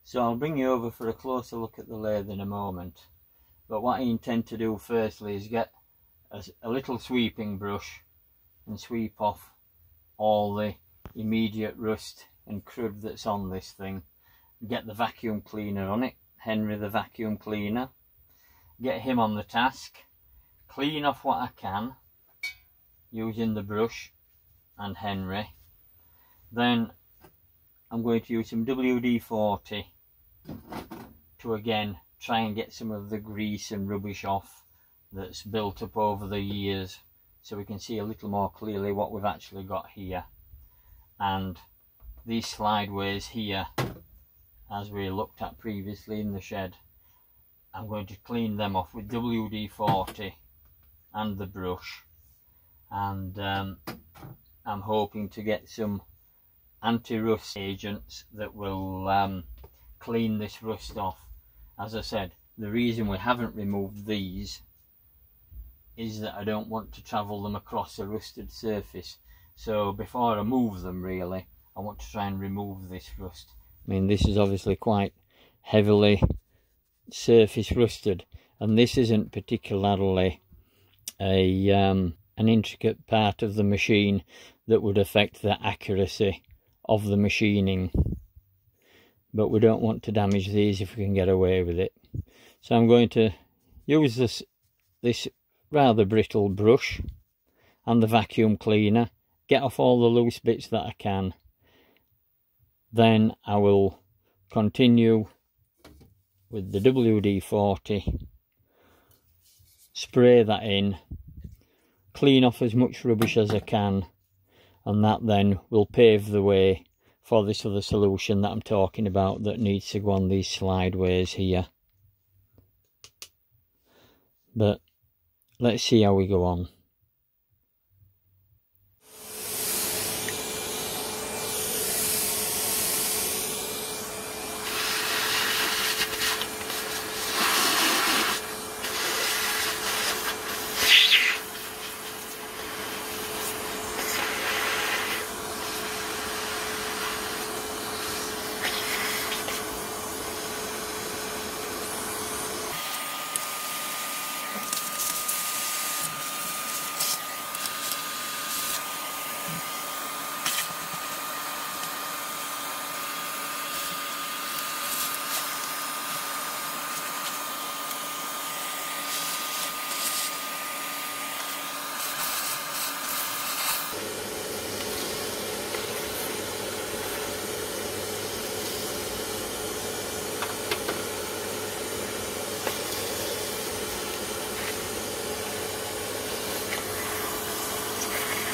So I'll bring you over for a closer look at the lathe in a moment, but what I intend to do firstly is get a little sweeping brush and sweep off all the immediate rust and crud that's on this thing. Get the vacuum cleaner on it, Henry the vacuum cleaner, get him on the task, clean off what I can using the brush and Henry. Then I'm going to use some WD-40 to again try and get some of the grease and rubbish off that's built up over the years, so we can see a little more clearly what we've actually got here. And these slideways here, as we looked at previously in the shed, I'm going to clean them off with WD-40 and the brush, and I'm hoping to get some anti-rust agents that will clean this rust off. As I said, the reason we haven't removed these is that I don't want to travel them across a rusted surface. So before I move them, really, I want to try and remove this rust. I mean, this is obviously quite heavily surface rusted, and this isn't particularly an intricate part of the machine that would affect the accuracy of the machining, but we don't want to damage these if we can get away with it. So I'm going to use this rather brittle brush and the vacuum cleaner, get off all the loose bits that I can. Then I will continue with the WD-40, spray that in, clean off as much rubbish as I can, and that then will pave the way for this other solution that I'm talking about that needs to go on these slideways here. But let's see how we go on.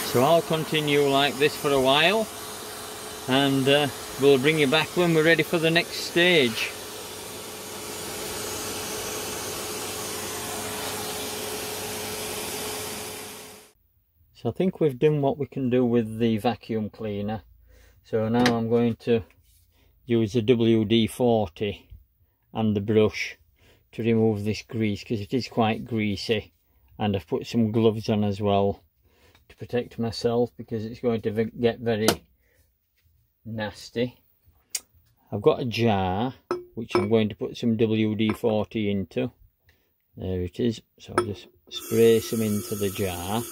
So I'll continue like this for a while, and we'll bring you back when we're ready for the next stage. So I think we've done what we can do with the vacuum cleaner. So now I'm going to use the WD-40 and the brush to remove this grease, because it is quite greasy, and I've put some gloves on as well to protect myself because it's going to get very nasty. I've got a jar which I'm going to put some WD-40 into. There it is. So I'll just spray some into the jar.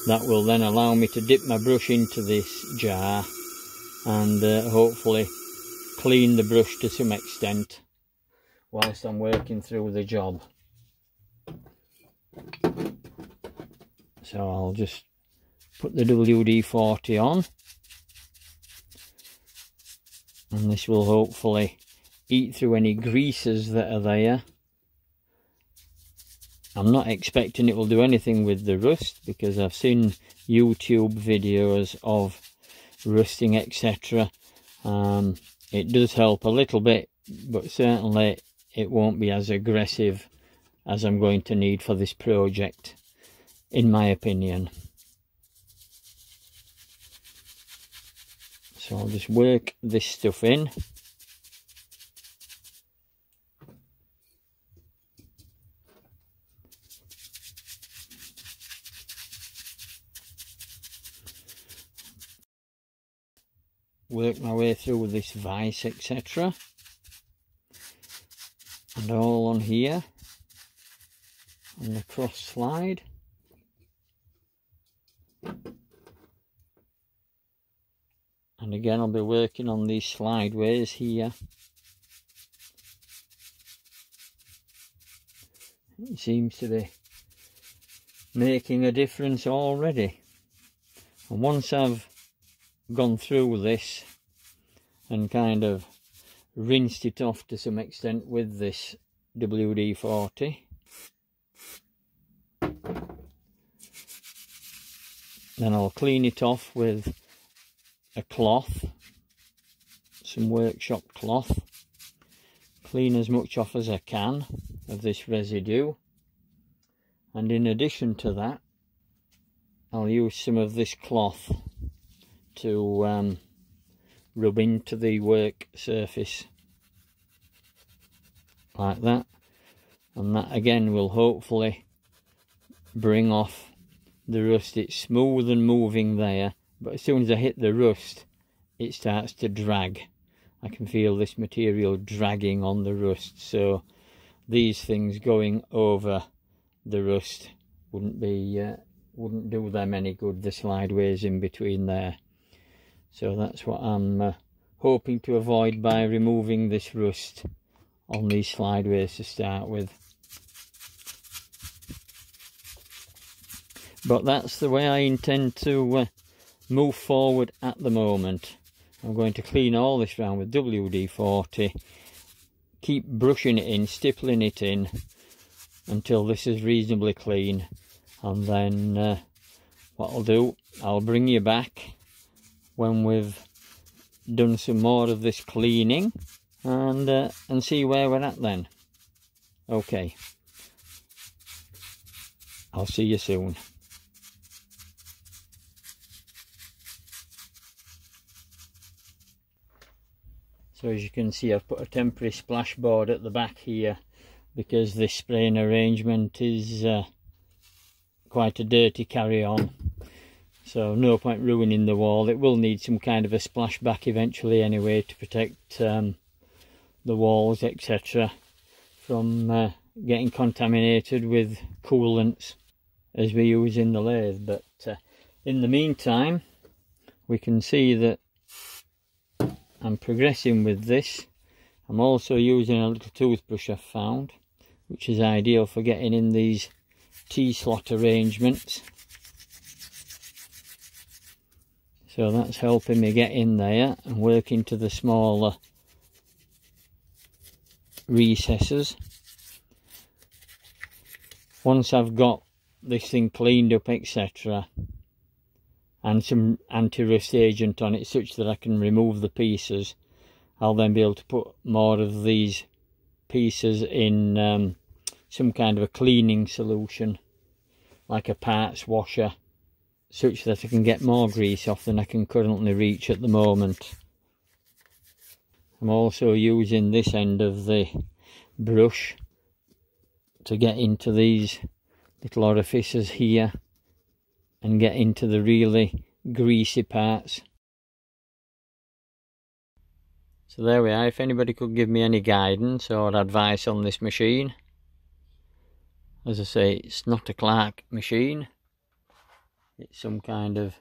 That will then allow me to dip my brush into this jar and hopefully clean the brush to some extent whilst I'm working through the job. So I'll just put the WD-40 on, and this will hopefully eat through any greases that are there. I'm not expecting it will do anything with the rust, because I've seen YouTube videos of rusting, etc. It does help a little bit, but certainly it won't be as aggressive as I'm going to need for this project, in my opinion. So I'll just work this stuff in. work my way through this vise, etc. And all on here on the cross slide. And again, I'll be working on these slideways here. It seems to be making a difference already. And once I've gone through this and kind of rinsed it off to some extent with this WD-40, then I'll clean it off with a cloth, some workshop cloth, clean as much off as I can of this residue, and in addition to that I'll use some of this cloth to rub into the work surface like that, and that again will hopefully bring off the rust. It's smooth and moving there, but as soon as I hit the rust it starts to drag. I can feel this material dragging on the rust, so these things going over the rust wouldn't do them any good, the slideways in between there. So that's what I'm hoping to avoid by removing this rust on these slideways to start with. But that's the way I intend to move forward at the moment. I'm going to clean all this round with WD-40, keep brushing it in, stippling it in until this is reasonably clean, and then what I'll do, I'll bring you back when we've done some more of this cleaning and see where we're at then. Okay, I'll see you soon. So as you can see, I've put a temporary splashboard at the back here because this spraying arrangement is quite a dirty carry-on. So no point ruining the wall. It will need some kind of a splashback eventually anyway to protect the walls, etc. from getting contaminated with coolants as we use in the lathe. But in the meantime, we can see that I'm progressing with this. I'm also using a little toothbrush I've found, which is ideal for getting in these T-slot arrangements. So that's helping me get in there and work into the smaller recesses. Once I've got this thing cleaned up, etc., and some anti-rust agent on it such that I can remove the pieces, I'll then be able to put more of these pieces in some kind of a cleaning solution, like a parts washer, such that I can get more grease off than I can currently reach at the moment. I'm also using this end of the brush to get into these little orifices here and get into the really greasy parts. So there we are. If anybody could give me any guidance or advice on this machine. As I say, it's not a Clark machine. It's some kind of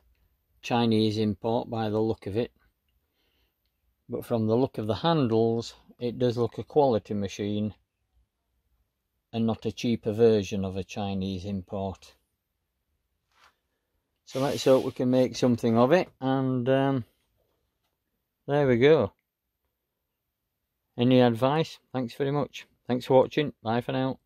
Chinese import by the look of it. But from the look of the handles, it does look a quality machine and not a cheaper version of a Chinese import. So let's hope we can make something of it, and there we go. Any advice? Thanks very much. Thanks for watching. Bye for now.